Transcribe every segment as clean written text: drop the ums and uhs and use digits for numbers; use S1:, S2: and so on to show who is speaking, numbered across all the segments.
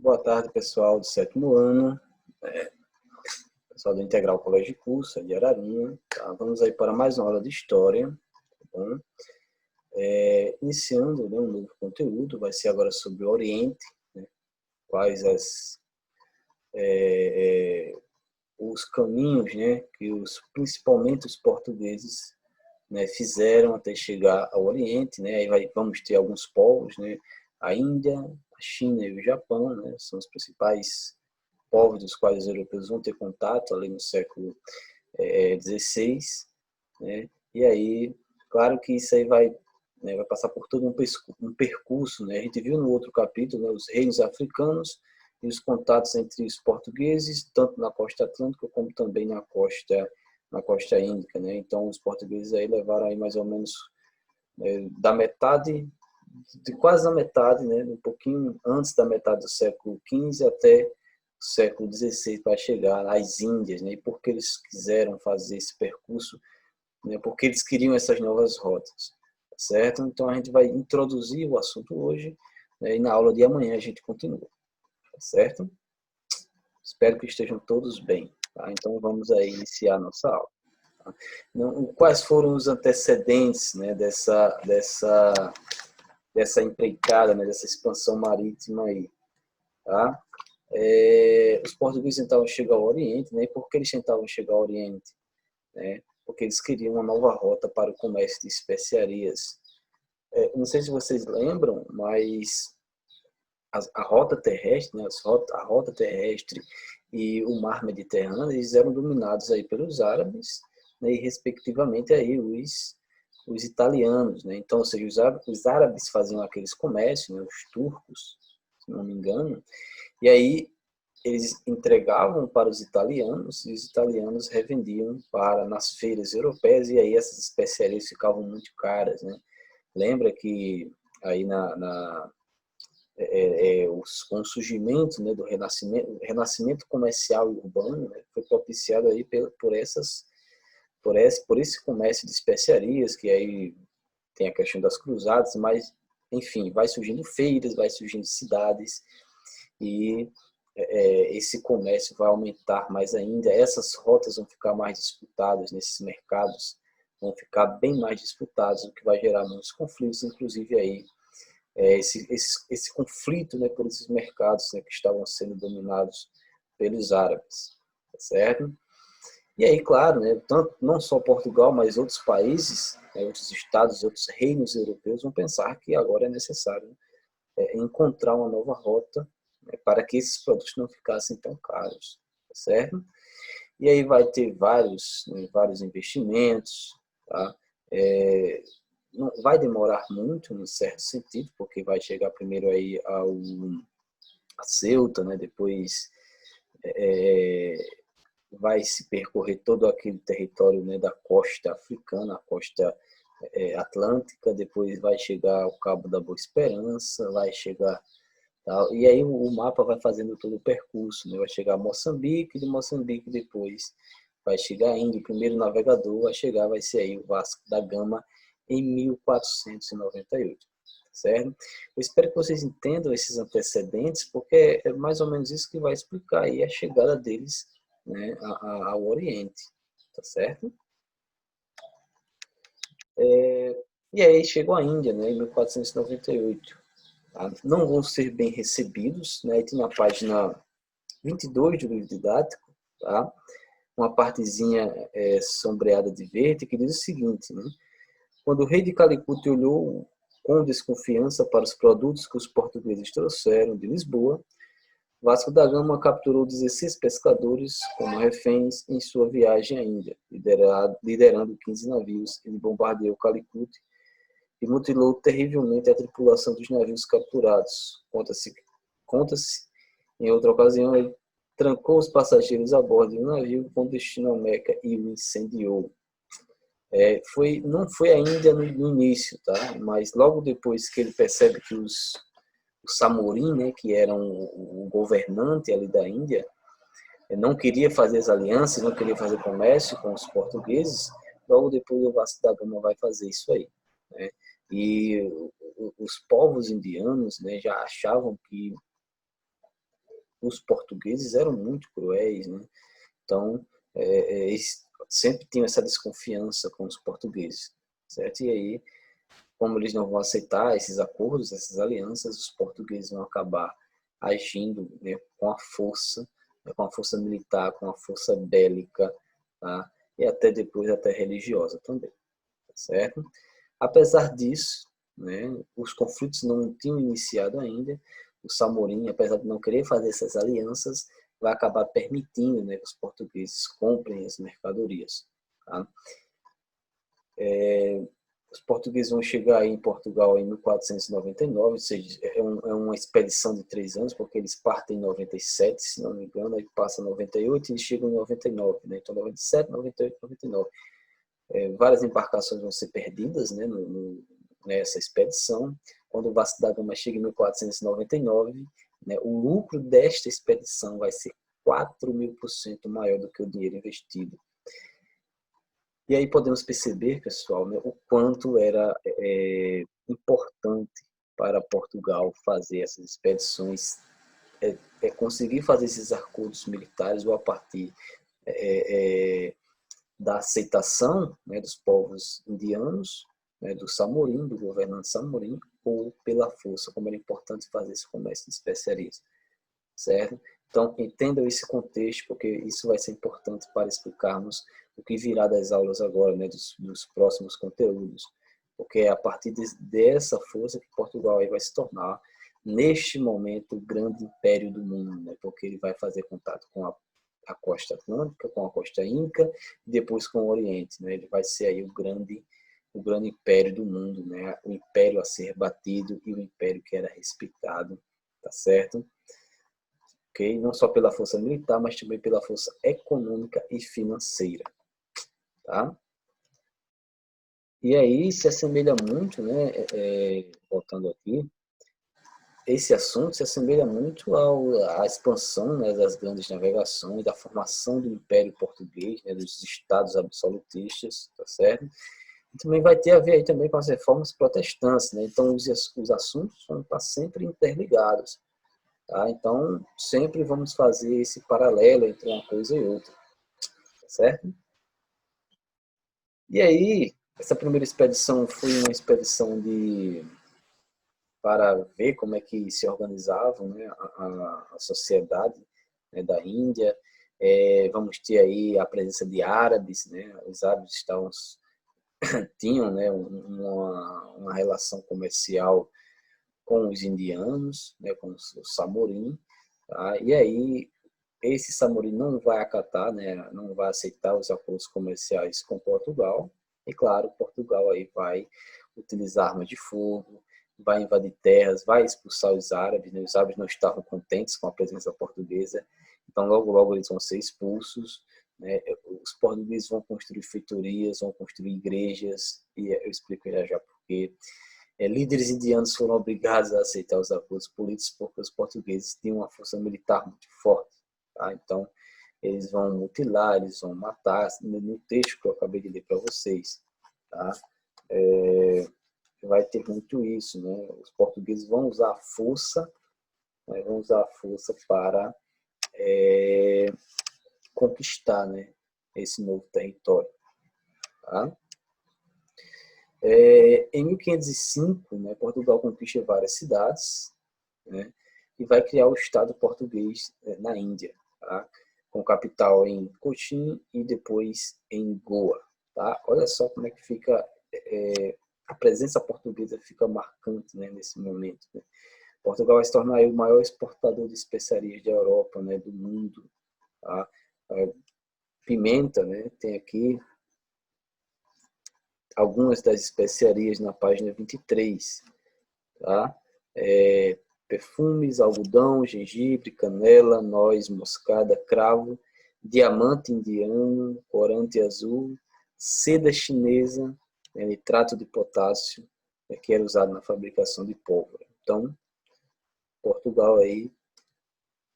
S1: Boa tarde, pessoal do sétimo ano, pessoal do Integral Colégio de Curso, de Ararinha. Tá? Vamos aí para mais uma aula de História. Tá bom? Iniciando, né, um novo conteúdo, vai ser agora sobre o Oriente, né? Quais os caminhos, né, que principalmente os portugueses, né, fizeram até chegar ao Oriente. Né? Aí vamos ter alguns povos, né? A Índia, a China e o Japão, né? São os principais povos dos quais os europeus vão ter contato ali no século XVI, né? E aí, claro que isso aí vai passar por todo um percurso, né? A gente viu no outro capítulo, né, os reinos africanos e os contatos entre os portugueses, tanto na costa atlântica como também na costa índica, né? Então, os portugueses aí levaram aí mais ou menos da metade, de quase a metade, né, um pouquinho antes da metade do século XV até o século XVI para chegar às Índias, né? E por que eles quiseram fazer esse percurso, né? Porque eles queriam essas novas rotas, certo? Então a gente vai introduzir o assunto hoje, né? E na aula de amanhã a gente continua, certo? Espero que estejam todos bem, tá? Então vamos aí iniciar a nossa aula. Tá? Quais foram os antecedentes, né, dessa empreitada, né, dessa expansão marítima aí, tá? Os portugueses tentavam chegar ao Oriente, né? E por que eles tentavam chegar ao Oriente? Né? Porque eles queriam uma nova rota para o comércio de especiarias. Não sei se vocês lembram, mas a rota terrestre, né? A rota terrestre e o mar Mediterrâneo, eles eram dominados aí pelos árabes, né? E respectivamente aí os italianos, né? Então, ou seja, os árabes faziam aqueles comércios, né? Os turcos, se não me engano, e aí eles entregavam para os italianos e os italianos revendiam nas feiras europeias, e aí essas especiarias ficavam muito caras, né? Lembra que aí com o surgimento, né, do renascimento comercial e urbano, né, foi propiciado aí por esse comércio de especiarias, que aí tem a questão das cruzadas, mas enfim, vai surgindo feiras, vai surgindo cidades, e esse comércio vai aumentar mais ainda, essas rotas vão ficar mais disputadas nesses mercados, vão ficar bem mais disputados, o que vai gerar muitos conflitos, inclusive aí esse conflito, né, por esses mercados, né, que estavam sendo dominados pelos árabes, tá certo? E aí, claro, né, tanto, não só Portugal, mas outros países, né, outros estados, outros reinos europeus vão pensar que agora é necessário encontrar uma nova rota, né, para que esses produtos não ficassem tão caros, tá certo? E aí vai ter vários investimentos, tá? Não vai demorar muito, em certo sentido, porque vai chegar primeiro aí a Ceuta, né? Depois é, vai se percorrer todo aquele território, né, da costa africana, a costa atlântica, depois vai chegar ao Cabo da Boa Esperança, vai chegar tal, e aí o mapa vai fazendo todo o percurso, né? Vai chegar a Moçambique, de Moçambique depois vai chegar a Índia, o primeiro navegador vai ser aí o Vasco da Gama em 1498, certo? Eu espero que vocês entendam esses antecedentes, porque é mais ou menos isso que vai explicar aí a chegada deles, né, ao Oriente, tá certo? E aí chegou a Índia, né, em 1498. Tá? Não vão ser bem recebidos, né? E tem na página 22 do livro didático, tá? Uma partezinha sombreada de verde que diz o seguinte, né? Quando o rei de Calicut olhou com desconfiança para os produtos que os portugueses trouxeram de Lisboa, Vasco da Gama capturou 16 pescadores como reféns em sua viagem à Índia, liderando 15 navios. Ele bombardeou Calicut e mutilou terrivelmente a tripulação dos navios capturados. Conta-se, em outra ocasião, ele trancou os passageiros a bordo de um navio com destino a Meca e o incendiou. Não foi ainda no início, tá? Mas logo depois que ele percebe que os Samorim, né, que eram o governante ali da Índia, não queria fazer as alianças, não queria fazer comércio com os portugueses, logo depois o Vasco da Gama vai fazer isso aí, né? E os povos indianos, né, já achavam que os portugueses eram muito cruéis, né? Então, eles sempre tinham essa desconfiança com os portugueses, certo? E aí, como eles não vão aceitar esses acordos, essas alianças, os portugueses vão acabar agindo, né, com a força, né, com a força militar, com a força bélica, tá? E até depois até religiosa também, tá certo? Apesar disso, né, os conflitos não tinham iniciado ainda. O Samorim, apesar de não querer fazer essas alianças, vai acabar permitindo, né, que os portugueses comprem as mercadorias. Tá? Os portugueses vão chegar aí em Portugal em 1499, ou seja, é uma expedição de 3 anos, porque eles partem em 97, se não me engano, aí passa 98 e eles chegam em 99, né? Então 97, 98, 99. Várias embarcações vão ser perdidas, né, nessa expedição. Quando o Vasco da Gama chega em 1499, né, o lucro desta expedição vai ser 4.000% maior do que o dinheiro investido. E aí podemos perceber, pessoal, né, o quanto era importante para Portugal fazer essas expedições, conseguir fazer esses acordos militares ou a partir da aceitação, né, dos povos indianos, né, do Samorim, do governante Samorim, ou pela força, como era importante fazer esse comércio de especiarias, certo? Então, entendam esse contexto, porque isso vai ser importante para explicarmos o que virá das aulas agora, né, dos próximos conteúdos, porque é a partir dessa força que Portugal aí vai se tornar, neste momento, o grande império do mundo, né, porque ele vai fazer contato com a costa atlântica, com a costa inca, e depois com o Oriente, né? Ele vai ser aí o grande império do mundo, né? O império a ser batido e o império que era respeitado, tá certo? Ok? Não só pela força militar, mas também pela força econômica e financeira, tá? E aí se assemelha muito, né? Voltando aqui, esse assunto se assemelha muito à expansão, né, das grandes navegações, da formação do Império Português, né, dos estados absolutistas, tá certo? E também vai ter a ver aí também com as reformas protestantes, né? Então os assuntos vão estar sempre interligados, tá? Então sempre vamos fazer esse paralelo entre uma coisa e outra, tá certo? E aí essa primeira expedição foi uma expedição para ver como é que se organizavam, né, a sociedade, né, da Índia. Vamos ter aí a presença de árabes, né? Os árabes tinham, né, uma relação comercial com os indianos, né, com os samorim, tá? E aí esse samorim não vai acatar, né, não vai aceitar os acordos comerciais com Portugal. E claro, Portugal aí vai utilizar armas de fogo, vai invadir terras, vai expulsar os árabes, né? Os árabes não estavam contentes com a presença portuguesa, então logo logo eles vão ser expulsos, né? Os portugueses vão construir feitorias, vão construir igrejas, e eu explico já já porque líderes indianos foram obrigados a aceitar os acordos políticos porque os portugueses tinham uma força militar muito forte, tá? Então eles vão mutilar, eles vão matar, no texto que eu acabei de ler para vocês, tá? Vai ter muito isso, né? Os portugueses vão usar a força, né? Vão usar a força para conquistar, né, esse novo território, tá? Em 1505, né, Portugal conquista várias cidades, né, e vai criar o Estado português, na Índia, tá? Com capital em Cochin e depois em Goa, tá? Olha só como é que fica, a presença portuguesa fica marcante, né, nesse momento, né? Portugal vai se tornar aí o maior exportador de especiarias da Europa, né, do mundo, tá? Pimenta, né, tem aqui algumas das especiarias na página 23, tá? Perfumes, algodão, gengibre, canela, noz moscada, cravo, diamante indiano, corante azul, seda chinesa, nitrato de potássio, que era usado na fabricação de pólvora. Então, Portugal aí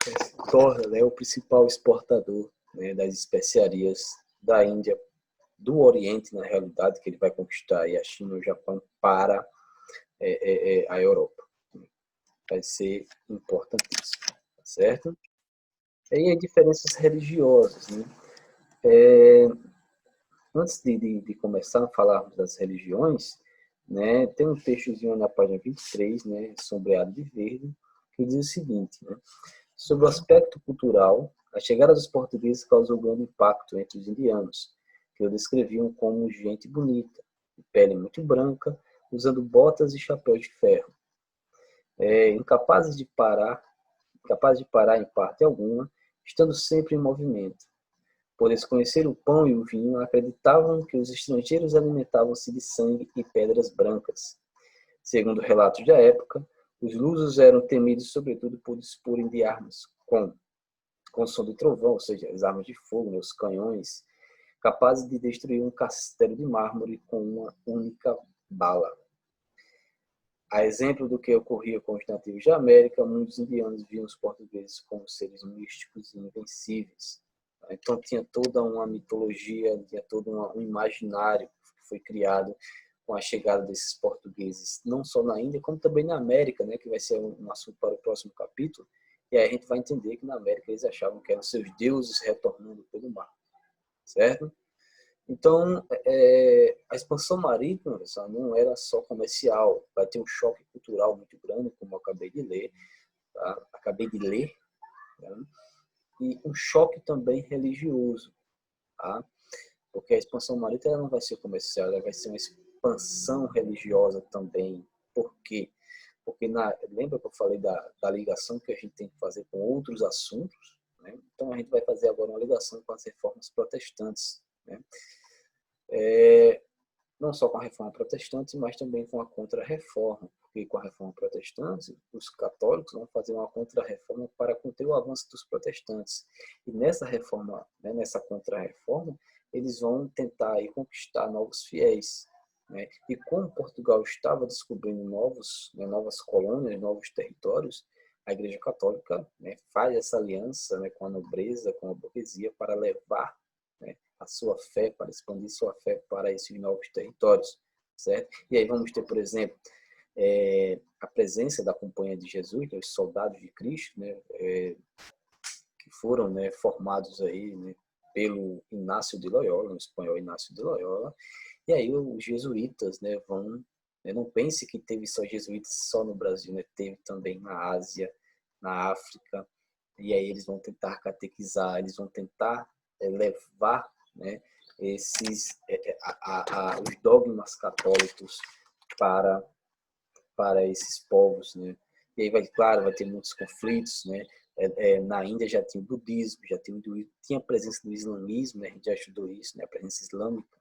S1: se torna, né, o principal exportador, né, das especiarias da Índia, do Oriente, na realidade, que ele vai conquistar aí a China e o Japão para a Europa. Vai ser importantíssimo, tá certo? Aí as diferenças religiosas, né? Antes de começar a falarmos das religiões, né, tem um textozinho na página 23, né, sombreado de verde, que diz o seguinte, né, sobre o aspecto cultural, a chegada dos portugueses causou grande impacto entre os indianos, que o descreviam como gente bonita, de pele muito branca, usando botas e chapéus de ferro. Incapazes de parar em parte alguma, estando sempre em movimento. Por desconhecer o pão e o vinho, acreditavam que os estrangeiros alimentavam-se de sangue e pedras brancas. Segundo relatos da época, os lusos eram temidos sobretudo por disporem de armas com som de trovão, ou seja, as armas de fogo, os canhões, capazes de destruir um castelo de mármore com uma única bala. A exemplo do que ocorria com os nativos da América, muitos indianos viam os portugueses como seres místicos e invencíveis. Então tinha toda uma mitologia, tinha todo um imaginário que foi criado com a chegada desses portugueses, não só na Índia, como também na América, né, que vai ser um assunto para o próximo capítulo. E aí a gente vai entender que na América eles achavam que eram seus deuses retornando pelo mar, certo? Então, a expansão marítima não era só comercial, vai ter um choque cultural muito grande, como eu acabei de ler, tá? Né? E um choque também religioso, tá? Porque a expansão marítima ela não vai ser comercial, ela vai ser uma expansão religiosa também. Por quê? Porque lembra que eu falei da ligação que a gente tem que fazer com outros assuntos? Né? Então, a gente vai fazer agora uma ligação com as reformas protestantes, né? Não só com a reforma protestante, mas também com a contra-reforma, porque com a reforma protestante, os católicos vão fazer uma contra-reforma para conter o avanço dos protestantes. E nessa reforma, né, nessa contra-reforma, eles vão tentar aí conquistar novos fiéis. Né? E como Portugal estava descobrindo novas colônias, novos territórios, a Igreja Católica, né, faz essa aliança, né, com a nobreza, com a burguesia, para levar, né, a sua fé, para expandir sua fé para esses novos territórios, certo? E aí vamos ter, por exemplo, a presença da Companhia de Jesus, né, os soldados de Cristo, né, que foram, né, formados aí, né, pelo Inácio de Loyola, o espanhol Inácio de Loyola, e aí os jesuítas, né, vão, né, não pense que teve só jesuítas só no Brasil, né, teve também na Ásia, na África, e aí eles vão tentar catequizar, eles vão tentar levar, né, os dogmas católicos para esses povos, né? E aí claro, vai ter muitos conflitos, né? Na Índia já tinha o budismo, já tinha o hinduísmo, tinha a presença do islamismo, né? A gente já estudou isso, né? A presença islâmica,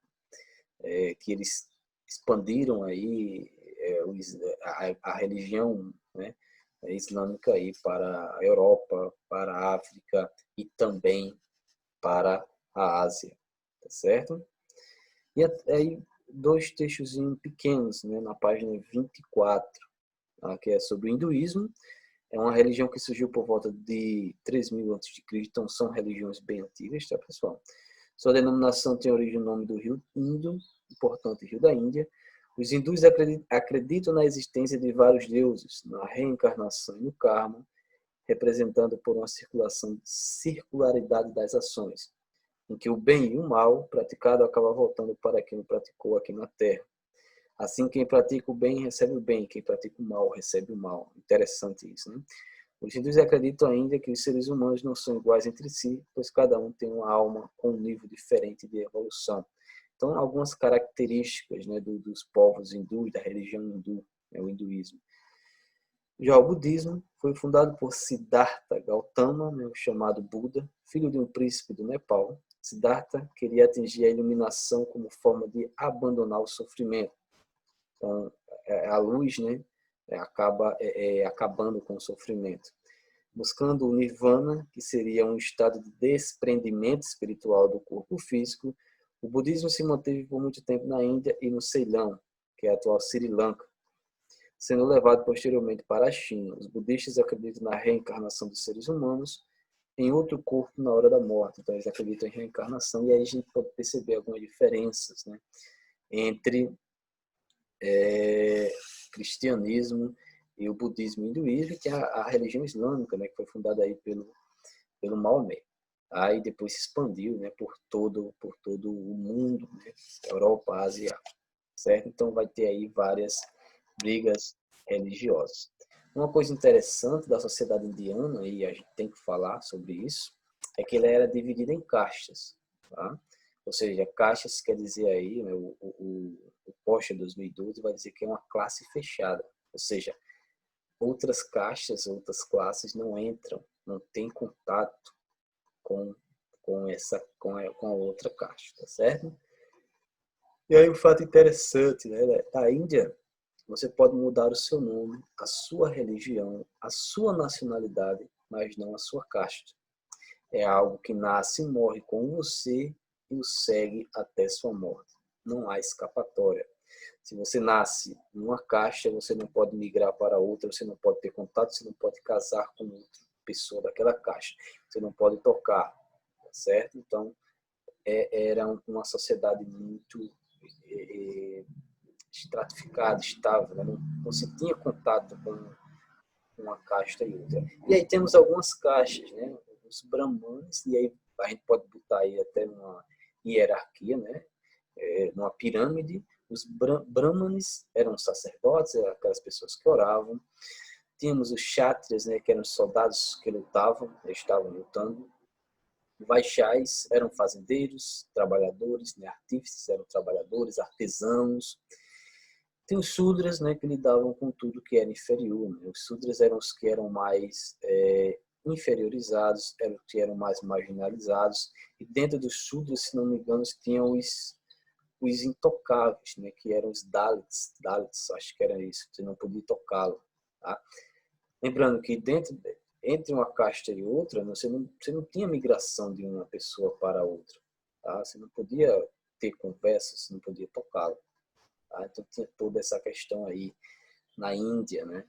S1: que eles expandiram aí a religião, né, islâmica aí para a Europa, para a África e também para a Ásia, tá certo? E aí dois textos pequenos, né, na página 24, tá, que é sobre o hinduísmo. É uma religião que surgiu por volta de 3000 a.C., então são religiões bem antigas, tá, pessoal? Sua denominação tem origem no nome do rio Indo, importante rio da Índia. Os hindus acreditam na existência de vários deuses, na reencarnação e no karma, representando por uma circularidade das ações, em que o bem e o mal praticado acaba voltando para quem o praticou aqui na Terra. Assim, quem pratica o bem recebe o bem, quem pratica o mal recebe o mal. Interessante isso, né? Os hindus acreditam ainda que os seres humanos não são iguais entre si, pois cada um tem uma alma com um nível diferente de evolução. Então, algumas características, né, dos povos hindus, da religião hindu, né, o hinduísmo. Já o budismo foi fundado por Siddhartha Gautama, né, o chamado Buda, filho de um príncipe do Nepal. Siddhartha queria atingir a iluminação como forma de abandonar o sofrimento. Então, a luz, né, acaba acabando com o sofrimento. Buscando o nirvana, que seria um estado de desprendimento espiritual do corpo físico, o budismo se manteve por muito tempo na Índia e no Ceilão, que é a atual Sri Lanka, sendo levado posteriormente para a China. Os budistas acreditam na reencarnação dos seres humanos em outro corpo na hora da morte. Então, eles acreditam em reencarnação, e aí a gente pode perceber algumas diferenças, né, entre cristianismo e o budismo e o hinduísmo, que é a religião islâmica, né, que foi fundada aí pelo Maomé. Aí depois se expandiu, né, por todo o mundo, né, Europa, Ásia, certo? Então vai ter aí várias brigas religiosas. Uma coisa interessante da sociedade indiana, e a gente tem que falar sobre isso, é que ela era dividida em castas, tá? Ou seja, castas quer dizer aí, né, o Posha 2012 vai dizer que é uma classe fechada, ou seja, outras castas, outras classes não entram, não tem contato com a outra casta, tá certo? E aí um fato interessante, né? Na Índia, você pode mudar o seu nome, a sua religião, a sua nacionalidade, mas não a sua casta. É algo que nasce e morre com você e o segue até sua morte. Não há escapatória. Se você nasce numa caixa, você não pode migrar para outra, você não pode ter contato, você não pode casar com outra pessoa daquela caixa. Você não pode tocar, tá certo? Então, era uma sociedade muito estratificada, estável, né? Não se tinha contato com uma casta e outra. E aí temos algumas caixas, né? Os brahmanes, e aí a gente pode botar aí até uma hierarquia, né? Numa pirâmide. Os brahmanes eram sacerdotes, eram aquelas pessoas que oravam. Tínhamos os kshatriyas, né? Que eram soldados que lutavam, estavam lutando. Vaixais eram fazendeiros, trabalhadores, né? Artífices eram trabalhadores, artesãos. Tem os Sudras, né, que lidavam com tudo que era inferior. Né? Os Sudras eram os que eram mais inferiorizados, eram os que eram mais marginalizados. E dentro dos Sudras, se não me engano, tinham os intocáveis, né, que eram os Dalits. Dalits, acho que era isso, você não podia tocá-lo. Tá? Lembrando que entre uma casta e outra, você não tinha migração de uma pessoa para outra. Tá? Você não podia ter conversa, você não podia tocá-lo. Tá? Então tinha toda essa questão aí na Índia, né?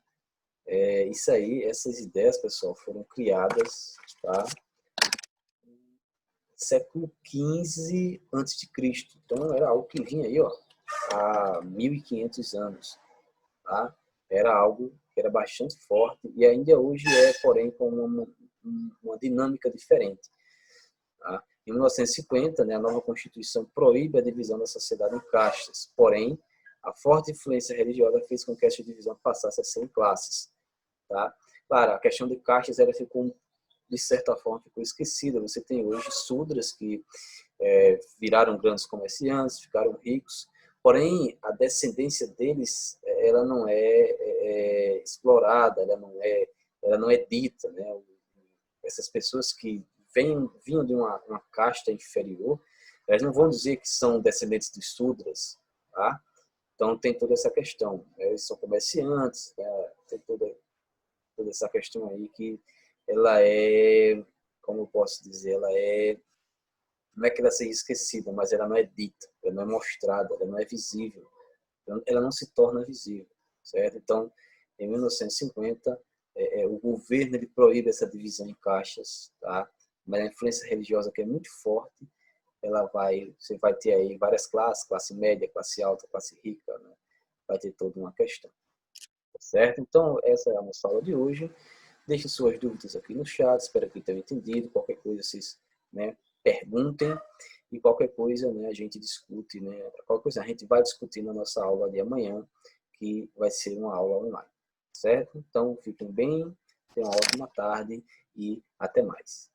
S1: Isso aí, essas ideias, pessoal, foram criadas, tá? Século XV a.C. Então era algo que vinha aí, ó, há 1500 anos, tá? Era algo que era bastante forte e a Índia hoje porém, com uma dinâmica diferente. Tá? Em 1950, né, a nova Constituição proíbe a divisão da sociedade em castas, porém, a forte influência religiosa fez com que essa divisão passasse a ser em classes. Tá? Claro, a questão de castas ela ficou, de certa forma, ficou esquecida. Você tem hoje Sudras que viraram grandes comerciantes, ficaram ricos, porém, a descendência deles ela não é explorada, ela não é dita. Né? Essas pessoas que vinham de uma casta inferior, elas não vão dizer que são descendentes de Sudras, tá? Então tem toda essa questão. Eles são comerciantes, né? Tem toda essa questão aí que ela como eu posso dizer, não é que ela seja esquecida, mas ela não é dita, ela não é mostrada, ela não é visível, ela não se torna visível, certo? Então, em 1950, o governo ele proíbe essa divisão em caixas, tá? Mas a influência religiosa que é muito forte, você vai ter aí várias classes, classe média, classe alta, classe rica, né? Vai ter toda uma questão, certo? Então, essa é a nossa aula de hoje. Deixe suas dúvidas aqui no chat, espero que tenham entendido. Qualquer coisa, vocês, né, perguntem e qualquer coisa, né, a gente discute, né, qualquer coisa a gente vai discutir na nossa aula de amanhã, que vai ser uma aula online, certo? Então, fiquem bem, tenham uma ótima tarde e até mais.